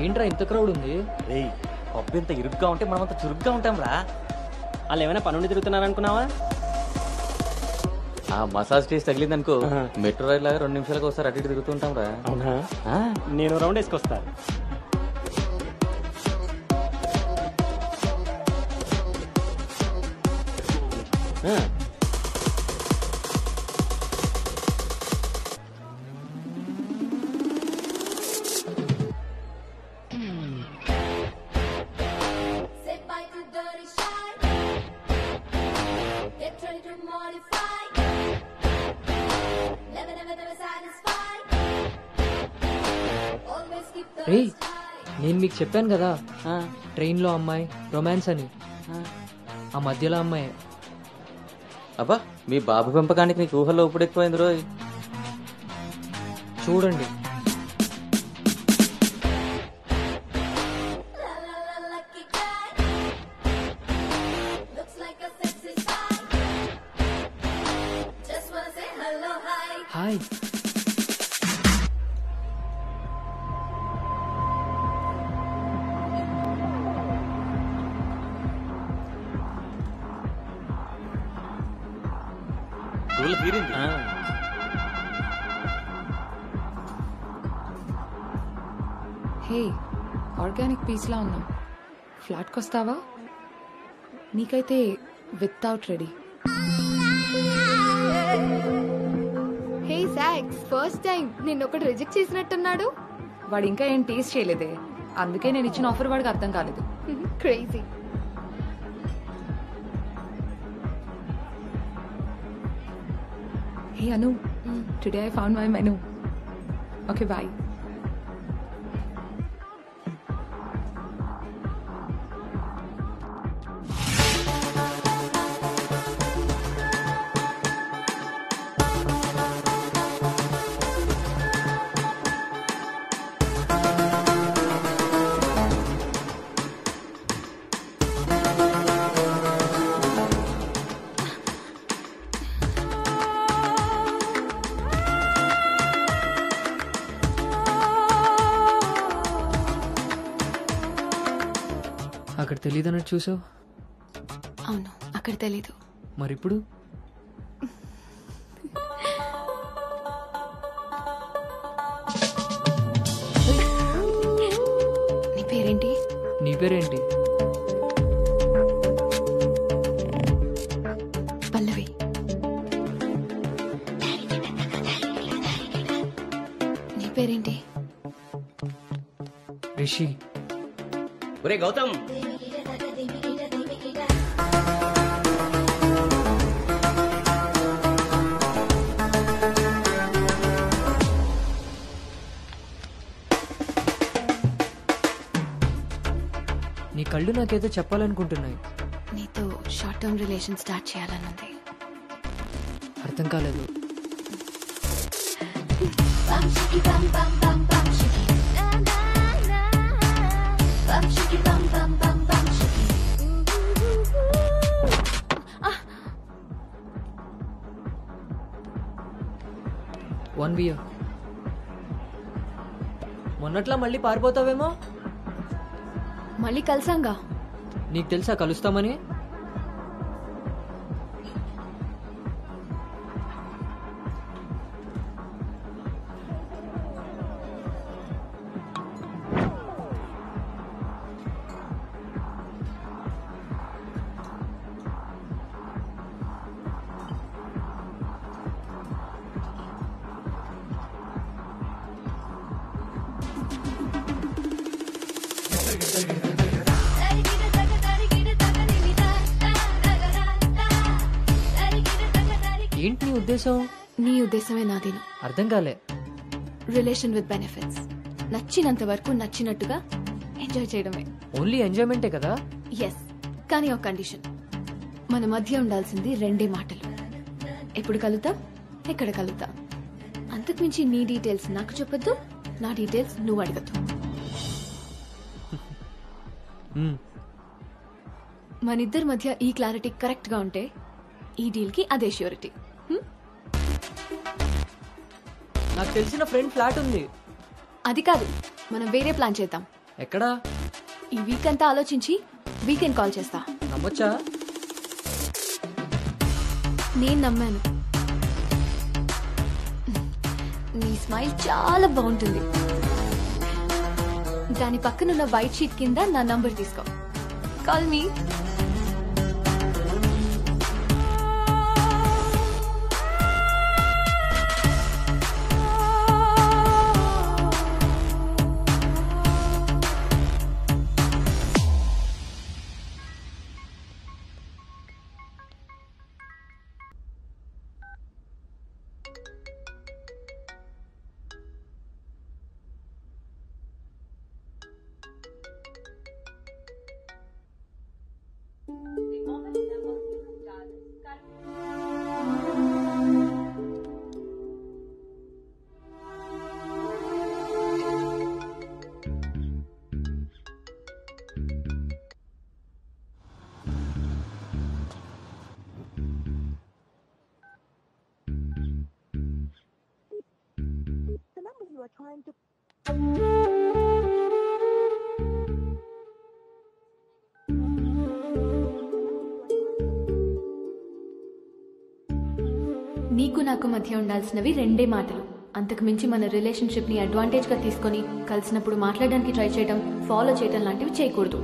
ఏంట్రా ఇంత క్రౌడ్ ఉంది? రేయ్ పబ్బు ఇంత ఇరుగ్గా ఉంటే మనం అంత చురుగ్గా ఉంటాం రా. వాళ్ళు ఏమైనా పనుండి తిరుగుతున్నారనుకున్నావా? ఆ మసాజ్ టేస్ట్ తగిలిందనుకో మెట్రో రైల్ లాగా 2 నిమిషాలకు ఒకసారి అటు ఇటు తిరుగుతుంటాం రా. అవునా? నేను రౌండ్ వేసుకొస్తా. రే నేను మీకు చెప్పాను కదా ట్రైన్లో అమ్మాయి రొమాన్స్ అని. ఆ మధ్యలో అమ్మాయి. అబ్బా మీ బాబు పెంపకానికి నీకు ఊహల్లో ఇప్పుడు ఎక్కువైంది రోయ్. చూడండి. హాయ్. పూలు తీరింది. హే ఆర్గానిక్ పీస్లా ఉన్నాం. ఫ్లాట్కి వస్తావా? నీకైతే వితౌట్ రెడీ. హే సాక్స్, ఫస్ట్ టైం నిన్న ఒకటి రిజెక్ట్ చేసినట్టున్నాడు. వాడు ఇంకా ఏం టేస్ట్ చేయలేదే, అందుకే నేను ఇచ్చిన ఆఫర్ వాడికి అర్థం కాలేదు. Crazy. Hey Anu, today I found my menu. Okay bye. అక్కడ తెలియదన్నట్టు చూసావు. అవును, అక్కడ తెలీదు. మరిప్పుడు నీ పేరేంటి? నీ పేరేంటి? పల్లవి. నీ పేరేంటి? రిషి. ఒరే గౌతమ్, నీ కళ్ళు నాకేదో చెప్పాలనుకుంటున్నాయి. నీతో షార్ట్ టర్మ్ రిలేషన్ స్టార్ట్ చేయాలనుంది. అర్థం కాలేదు. One beer. మొన్నట్లా మళ్ళీ పారిపోతావేమో. మళ్ళీ కలిసాంగా. నీకు తెలుసా కలుస్తామని? ఏంటి నీ ఉద్దేశం? నీ ఉద్దేశమే నాదేను. అర్థం కాలే. Relation with benefits. నచ్చినంత వరకు నచ్చినట్టుగా ఎంజాయ్ చేయడమే. ఓన్లీ ఎంజాయ్మెంటే కదా? ఎస్, కానీ ఒక కండిషన్. మన మధ్య ఉండాల్సింది 2 మాటలు. ఎప్పుడు కలుద్దాం, ఎక్కడ కలుద్దాం. అంతకుమించి నీ డీటెయిల్స్ నాకు చెప్పొద్దు, నా డీటెయిల్స్ నువ్వు అడగద్దు. మనిద్దరి మధ్య ఈ క్లారిటీ కరెక్ట్ గా ఉంటే ఈ డీల్ కి అదే ష్యూరిటీ. నాకు తెలిసిన ఫ్రెండ్ ఫ్లాట్ ఉంది. అది కాదు, మనం వేరే ప్లాన్ చేద్దాం. ఎక్కడా? ఈ వీక్ అంతా ఆలోచించి వీకెండ్ కాల్ చేస్తా. నమ్మొచ్చా? నేను నమ్మాను. నీ స్మైల్ చాలా బాగుంటుంది. దాని పక్కనున్న వైట్ షీట్ కింద నా నంబర్ తీసుకో. Call me. నీకు నాకు మధ్య ఉండాల్సినవి రెండే మాటలు. అంతకు మించి మన రిలేషన్షిప్ ని అడ్వాంటేజ్ గా తీసుకొని కలిసినప్పుడు మాట్లాడడానికి ట్రై చేయడం, ఫాలో చేయడం లాంటివి చేయకూడదు.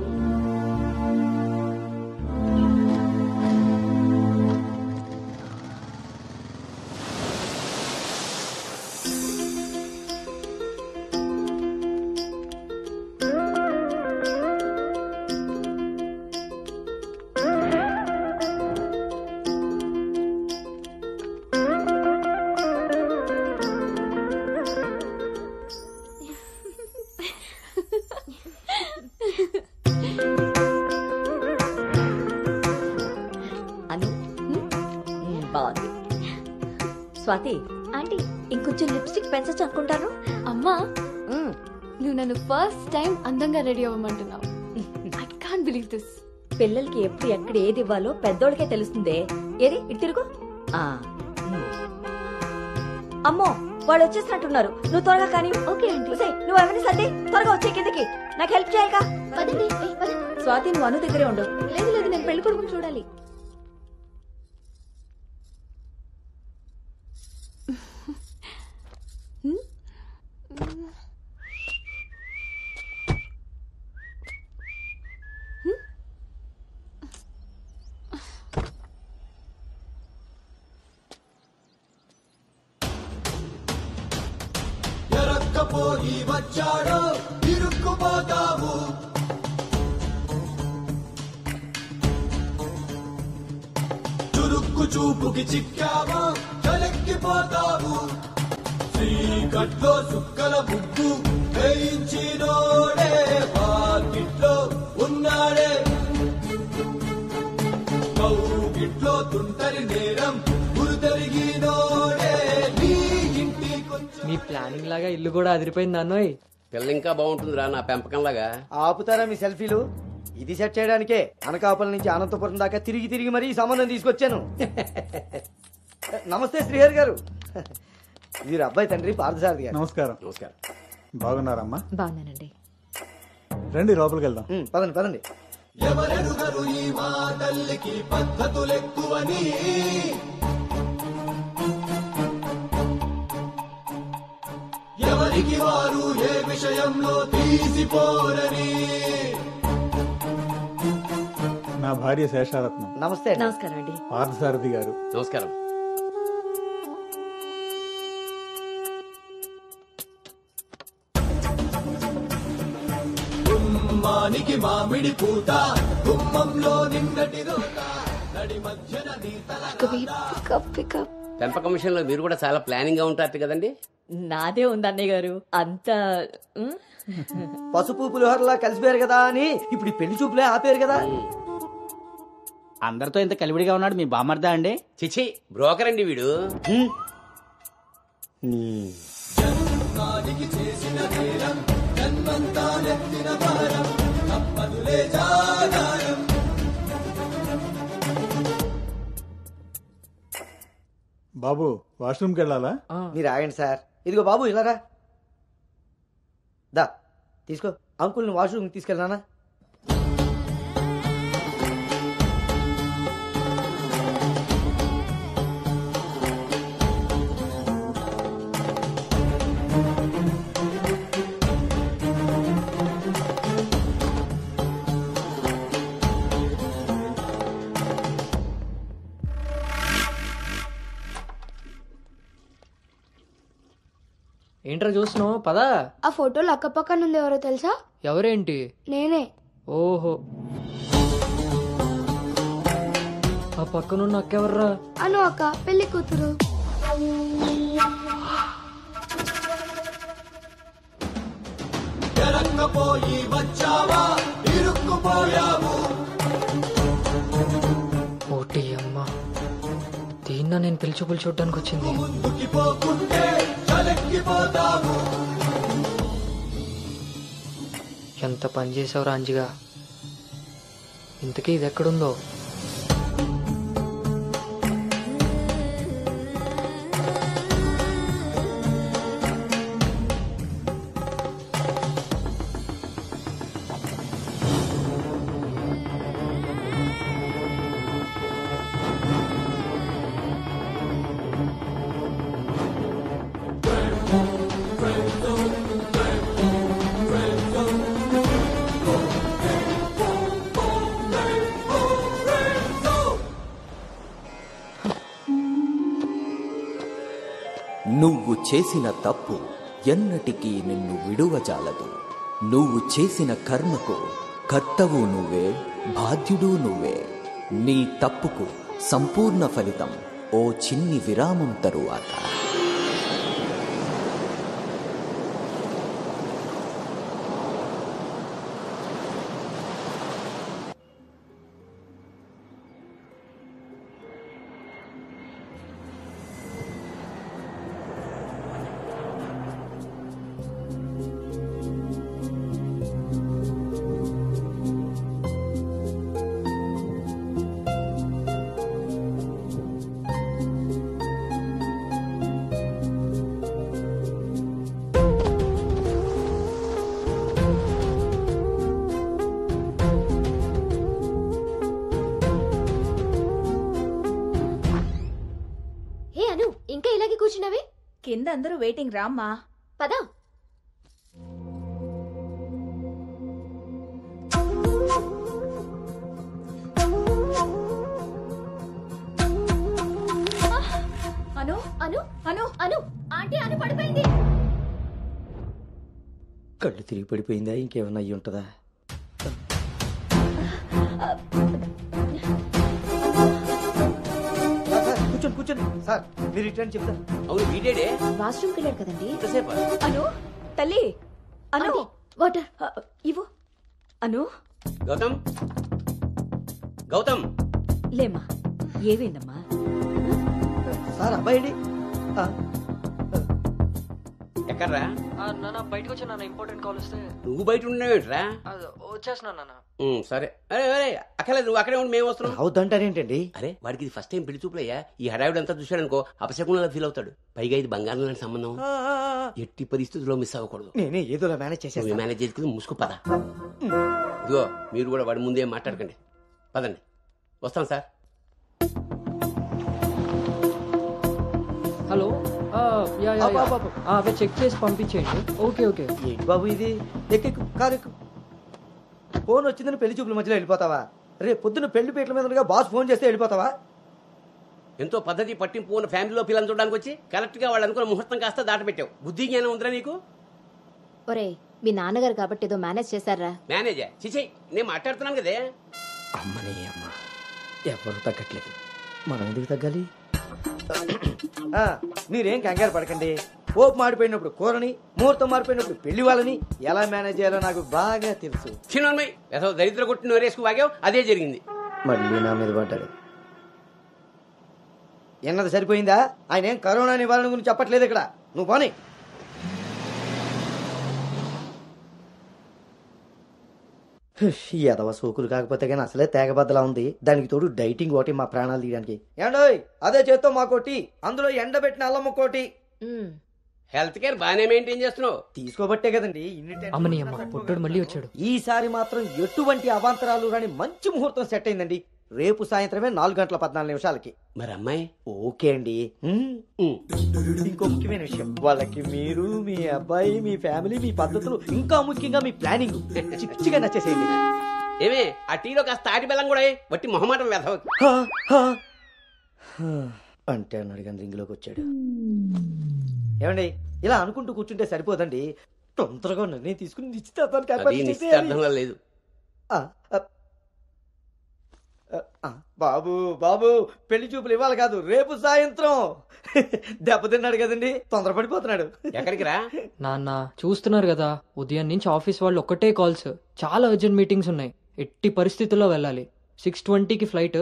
బాగుంది. స్వాతి ఆంటీ ఇంకొంచెం లిప్స్టిక్ పెంచచ్చు అనుకుంటాను. అమ్మా, నువ్వు నన్ను ఫస్ట్ టైం అందంగా రెడీ అవ్వమంటున్నావు. I can't believe this. పిల్లలకి ఎప్పుడు ఎక్కడ ఏది ఇవ్వాలో పెద్దోళ్ళకే తెలుస్తుందే. ఏది ఇటు తిరుగు. అమ్మో, వాళ్ళు వచ్చేసినట్టున్నారు. నువ్వు త్వరగా కానీ. Okay aunty. నువ్వు ఎవరిని సర్ది త్వరగా వచ్చే కిందకి. నాకు హెల్ప్ చేయాలిగా. పదండి. స్వాతి, నువ్వు అను దగ్గరే ఉండు. లేదు లేదు, నేను పెళ్లి కొడుకుని చూడాలి. పోయి వచ్చాడో ఇరుక్కుపోతావు. చురుక్కు చూపుకి చిక్కావో చలెక్కిపోతావు. శ్రీకట్లో సుక్కల ముగ్గు వేయించినోడే వాకిట్లో ఉన్నాడే. కౌగిట్లో తుంటరి నేరం గురుతరిగినోడే. నీ ఇంటి మీ ప్లానింగ్ లాగా ఇల్లు కూడా అదిరిపోయింది అన్నోయ్. పిల్ల ఇంకా బాగుంటుందిరా నా పెంపకంలాగా. ఆపుతారా మీ సెల్ఫీలు? ఇది సెట్ చేయడానికే అనకాపల్లి నుంచి అనంతపురం దాకా తిరిగి తిరిగి మరీ ఈ సంబంధం తీసుకొచ్చాను. నమస్తే శ్రీహరి గారు. వీరు అబ్బాయి తండ్రి పార్థసారథి గారు. నమస్కారం. నమస్కారం. బాగున్నారమ్మా? బాగున్నానండి. రండి లోపలికి వెళ్దాం. పదండి పదండి. ఎవరెరుగరు ఈ మా తల్లికి పద్ధతులెక్కువని. ఎవరికి వారు ఏ విషయంలో తీసిపోరని. నా భార్య శేషారత్నం. నమస్తే అండి. నమస్కారం అండి. పార్థసారథి గారు. నమస్కారం. గుమ్మానికి మామిడి పూత, గుమ్మంలో నిన్నటి రోత, నడి మధ్యన పెంపకం విషయంలో మీరు కూడా చాలా ప్లానింగ్ గా ఉంటారు కదండి. నాదే ఉంది అన్నయ్య గారు. అంత పసుపు పులిహోరలా కలిసిపోయారు కదా అని ఇప్పుడు ఈ పెళ్లి చూపులే ఆపేరు కదా. అందరితో ఇంత కలివిడిగా ఉన్నాడు మీ బామర్దా అండి? చిచి, బ్రోకర్ అండి వీడు. జన్మానికి చేసిన నేరం, జన్మంతా నెత్తిన భారం, తప్పదులే జాగారం. బాబు వాష్రూమ్కి వెళ్ళాలా? మీరు ఆగండి సార్. ఇదిగో బాబు ఇలా రా. దా తీసుకో. అంకుల్ని వాష్రూమ్కి తీసుకెళ్ళినానా? ఏంట్రా చూస్తున్నావు? పదా. ఆ ఫోటోలు అక్క పక్కన ఉంది, ఎవరో తెలుసా? ఎవరేంటి? నేనే. ఓహో, ఆ పక్కనున్న అక్కెవర్రా? అను అక్క, పెళ్లి కూతురు. ఎరక్కపోయి వచ్చావా, ఇరుక్కుపోయావు. ఓటి అమ్మ, దీన్నా నేను పిలిచి చూడ్డానికి వచ్చింది. ముందుకి పోకుంటే చలెక్కిపోతావు. ఎంత పని చేసావురా అంజిగా. ఇంతకీ ఇది ఎక్కడుందో? నువ్వు చేసిన తప్పు ఎన్నటికీ నిన్ను విడువజాలదు. నువ్వు చేసిన కర్మకు కర్తవు నువ్వే, బాధ్యుడు నువ్వే. నీ తప్పుకు సంపూర్ణ ఫలితం ఓ చిన్ని విరామం తరువాత. ఇంకా ఇలాగే కూర్చున్నావే? కింద అందరూ వెయిటింగ్, రామ్మా. పదా. అను అను అను అను ఆంటీ, అను పడిపోయింది. కళ్ళు తిరిగి పడిపోయిందా? ఇంకేమన్నా అయ్యి ఉంటుందా? కూర్చోండి కూర్చోండి సార్, మీరు రిటర్న్ చెప్తారు. అవును, వీడేడే వాష్రూమ్కి వెళ్ళాడు కదండి. ఎంతసేపు? అను తల్లి, అను వాటర్ ఇవ్వు. అను గౌతమ్, గౌతమ్ లేమ్మా, ఏమైందమ్మా? సార్ అబ్బాయి ఎక్కడ్రా? నాన్న బయటకు వచ్చా నాన్న, ఇంపార్టెంట్ కాల్ వస్తే. నువ్వు బయట ఉండేవేంట్రా? వచ్చేస్తున్నా నాన్న. సరే. అరే అరే అక్కర్లేదు, నువ్వు అక్కడే ఉండి మేము వస్తున్నాం. అవుతుంటారేంటండి? అరే వాడికి ఇది ఫస్ట్ టైం పెళ్లి చూపులయ్యా. ఈ హడావిడి అంతా చూశాడనుకో అపశకునంలా ఫీల్ అవుతాడు. పైగా ఇది బంగారం లాంటి సంబంధం, ఎట్టి పరిస్థితుల్లో మిస్ అవ్వకూడదు. నేనే ఏదోలా మేనేజ్ చేసేస్తాను. మేనేజ్ చేసుకుని ముసుకు పద. ఇదిగో మీరు కూడా వాడి ముందే మాట్లాడకండి, పదండి. వస్తాం సార్. హలో, అవే చెక్ చేసి పంపించేయండి. Okay okay. ఏంటి బాబు ఇది? ఎక్కెక్కు, కారు ఎక్కు. ఫోన్ వచ్చిందని పెళ్లి చూపుల మధ్యలో వెళ్ళిపోతావా? రేపు పొద్దున్న పెళ్లి పీటల మీద ఉండగా బాస్ ఫోన్ చేస్తే వెళ్ళిపోతావా? ఎంతో పద్ధతి పట్టింపు ఉన్న ఫ్యామిలీలో పిల్లలు చూడడానికి వచ్చి కరెక్ట్ గా వాళ్ళు అనుకున్న ముహూర్తం కాస్త దాటపెట్టావు. బుద్ధి జ్ఞానం ఉందిరా నీకు? ఒరే, మీ నాన్నగారు కాబట్టి ఏదో మేనేజ్ చేశారా? మేనేజా? చిచే, నేను మాట్లాడుతున్నాను కదే. అమ్మని అమ్మ, ఎవరు తగ్గట్లేదు, మనం ఎందుకు తగ్గాలి? మీరేం కంగారు పడకండి. పోపు మాడిపోయినప్పుడు కూరని, ముహూర్తం మారిపోయినప్పుడు పెళ్లి వాళ్ళని ఎలా మేనేజ్ చేయాలో నాకు బాగా తెలుసు. చిన్నమ్మాయి ఏదో దరిద్ర కొట్టి నోరేసుకు వాగావు, అదే జరిగింది. మళ్ళీ నా మీద పడ్డాడు. ఎన్నది సరిపోయిందా? ఆయన ఏం కరోనా నివారణ గురించి చెప్పట్లేదు ఇక్కడ. నువ్వు పోనీ. ఎదవ సోకులు కాకపోతే కానీ అసలే తేగబద్దలా ఉంది. దానికి తోడు డైటింగ్ ఒకటి మా ప్రాణాలు తీయడానికి. ఏండోయ్, అదే చేత్తో మాకోటి, అందులో ఎండబెట్టిన అల్లం కోటి. హెల్త్ కేర్ బాగానే మెయింటైన్ చేస్తున్నావు. తీసుకోబట్టే కదండి ఇన్ని టెన్షన్లు. అమ్మని అమ్మ పుట్టుడు మళ్ళీ వచ్చాడు. ఈసారి మాత్రం ఎటువంటి అవాంతరాలు రాని మంచి ముహూర్తం సెట్ అయిందండి. రేపు సాయంత్రమే 4:14 మరి అమ్మాయి? ఓకే అండి. ఇంకో ముఖ్యమైన విషయం, వాళ్ళకి మీరు, మీ అబ్బాయి, మీ ఫ్యామిలీ, మీ పద్ధతులు, ఇంకా ముఖ్యంగా మీ ప్లానింగ్ చిచ్చిగా నచ్చేసేయండి. ఏమే ఆ టీలో కాస్త తాటి బెల్లం కూడా బట్టి మొహమాటం వెధవ. అంటే అన్నాడు కానీ రింగ్లోకి వచ్చాడు. ఏమండి ఇలా అనుకుంటూ కూర్చుంటే సరిపోదండి, తొందరగా నిర్ణయం తీసుకుని నిశ్చితార్థంలో లేదు. బాబు బాబు పెళ్లి చూపులు ఇవ్వాలి కాదు, రేపు సాయంత్రం. దెబ్బతిన్నాడు కదండి, తొందరపడిపోతున్నాడు. ఎక్కడికి రా నాన్న, చూస్తున్నారు కదా ఉదయం నుంచి ఆఫీస్ వాళ్ళు ఒక్కటే కాల్స్, చాలా అర్జెంట్ మీటింగ్స్ ఉన్నాయి. ఎట్టి పరిస్థితుల్లో వెళ్ళాలి. 6:20కి ఫ్లైట్.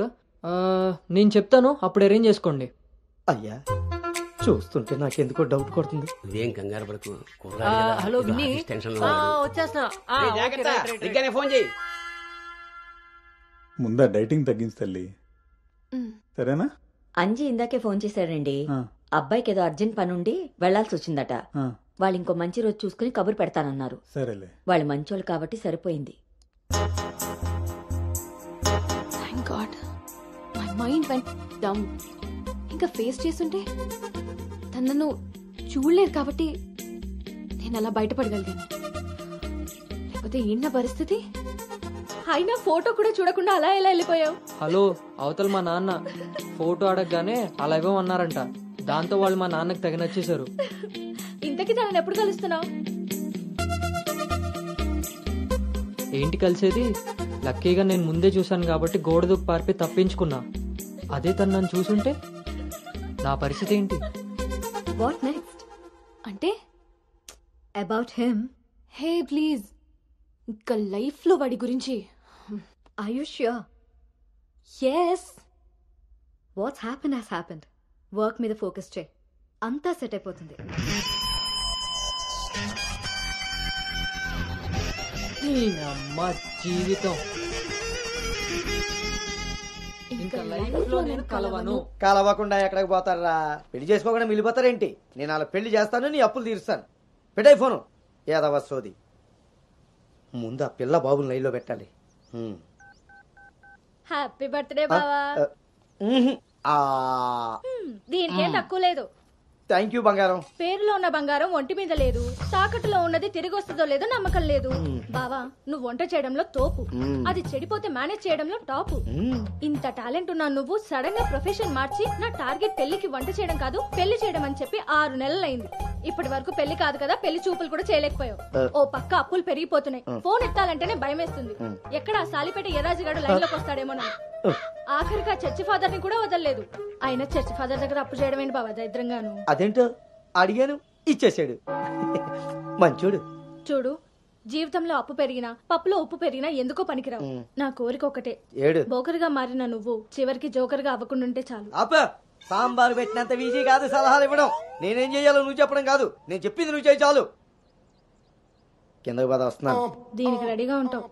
నేను చెప్తాను, అప్పుడు అరేంజ్ చేసుకోండి. అయ్యా చూస్తుంటే నాకెందుకో డౌట్ కొడుతుంది. ఇదేం కంగారు పడకు. హలో విన్నీ, వచ్చేస్తున్నా. ఫోన్ చేయి. ముందా డైటింగ్ తగ్గించి తల్లి, సరేనా? అంజీ ఇందాకే ఫోన్ చేశాడండి. అబ్బాయికి ఏదో అర్జెంట్ పనుండి వెళ్లాల్సి వచ్చిందట. వాళ్ళు ఇంకో మంచి రోజు చూసుకుని కబురు పెడతానన్నారు. సరేలే, వాళ్ళు మంచోళ్ళు కాబట్టి సరిపోయింది. Thank God my mind vent down. ఇంకా ఫేస్ చేస్తుంటే తను నన్ను చూడలేదు కాబట్టి నేను అలా బయటపడగలిగాను. లేకపోతే ఏంటి పరిస్థితి? అయినా ఫోటో కూడా చూడకుండా అలా ఎలా వెళ్ళిపోయావు? హలో, అవతల మా నాన్న ఫోటో అడగగానే అలా ఇవ్వమన్నారంట. దాంతో వాళ్ళు మా నాన్నకి తెగ నచ్చేశారు. ఇంతకీ తనని ఎప్పుడు కలుస్తున్నావు? ఏంటి కలిసేది? లక్కీగా నేను ముందే చూశాను కాబట్టి గోడ దూకి పారిపోయి తప్పించుకున్నా. అదే తను నన్ను చూసుంటే నా పరిస్థితి ఏంటి? What next? అంటే అబౌట్ హిమ్. హే ప్లీజ్, ఇంకా లైఫ్ లో వాడి గురించి. Are you sure? yes. What's happen has happened. Work మీద ఫోకస్ చేయి, అంతా సెట్ అయిపోతుంది. అమ్మ జీవితం ఇంకా లైఫ్ లో నేను కలవను. కలవకుండా ఎక్కడికి పోతారా? పెళ్లి చేసుకోకుండా మిగిలిపోతారేంటి? నేను అలా పెళ్లి చేస్తాను, నీ అప్పులు తీరుస్తాను. పెట్టాయి ఫోను. ఏదవ సోది. ముందు ఆ పిల్ల బాబుని లైన్లో పెట్టాలి. హ్యాపీ బర్త్డే బావా. దీనికేం తక్కువ లేదు. థ్యాంక్ యూ బంగారం. పేరులో ఉన్న బంగారం ఒంటి మీద లేదు, తాకట్టులో ఉన్నది తిరిగి వస్తుందో లేదో నమ్మకం లేదు. బావా, నువ్వు వంట చేయడంలో తోపు, అది చెడిపోతే మేనేజ్ చేయడంలో టాపు. ఇంత టాలెంట్ ఉన్నా నువ్వు సడన్ గా ప్రొఫెషన్ మార్చి నా టార్గెట్ పెళ్లికి వంట చేయడం కాదు పెళ్లి చేయడం అని చెప్పి 6 నెలలైంది. ఇప్పటి వరకు పెళ్లి కాదు కదా, పెళ్లి చూపులు కూడా చేయలేకపోయావు. ఓ పక్క అప్పులు పెరిగిపోతున్నాయి, ఫోన్ ఎత్తాలంటేనే భయం వేస్తుంది. ఎక్కడ సాలిపేట ఎర్రాజిగాడు లైన్ లోకి వస్తాడేమో. ఆఖరిగా చర్చి ఫాదర్ ని కూడా వదలలేదు. ఆయన చర్చి ఫాదర్ దగ్గర అప్పు చేయడం ఏంటి బాబా దరిద్రంగాను. అదేంటో అడిగాను, ఇచ్చేసాడు. మంచోడు. చూడు, జీవితంలో అప్పు పెరిగినా పప్పులో ఉప్పు పెరిగినా ఎందుకో పనికిరావు. నా కోరిక ఒకటే, బోకర్గా మారిన నువ్వు చివరికి జోకర్గా అవ్వకుండుంటే చాలు. సాంబారు పెట్టినంత ఈజీ కాదు సలహాలు ఇవ్వడం. నేనేం చేయాలో నువ్వు చెప్పడం కాదు, నేను చెప్పింది నువ్వు చేయి చాలు. కిందకు పద, వస్తున్నాను. దీనికి రెడీగా ఉంటావు.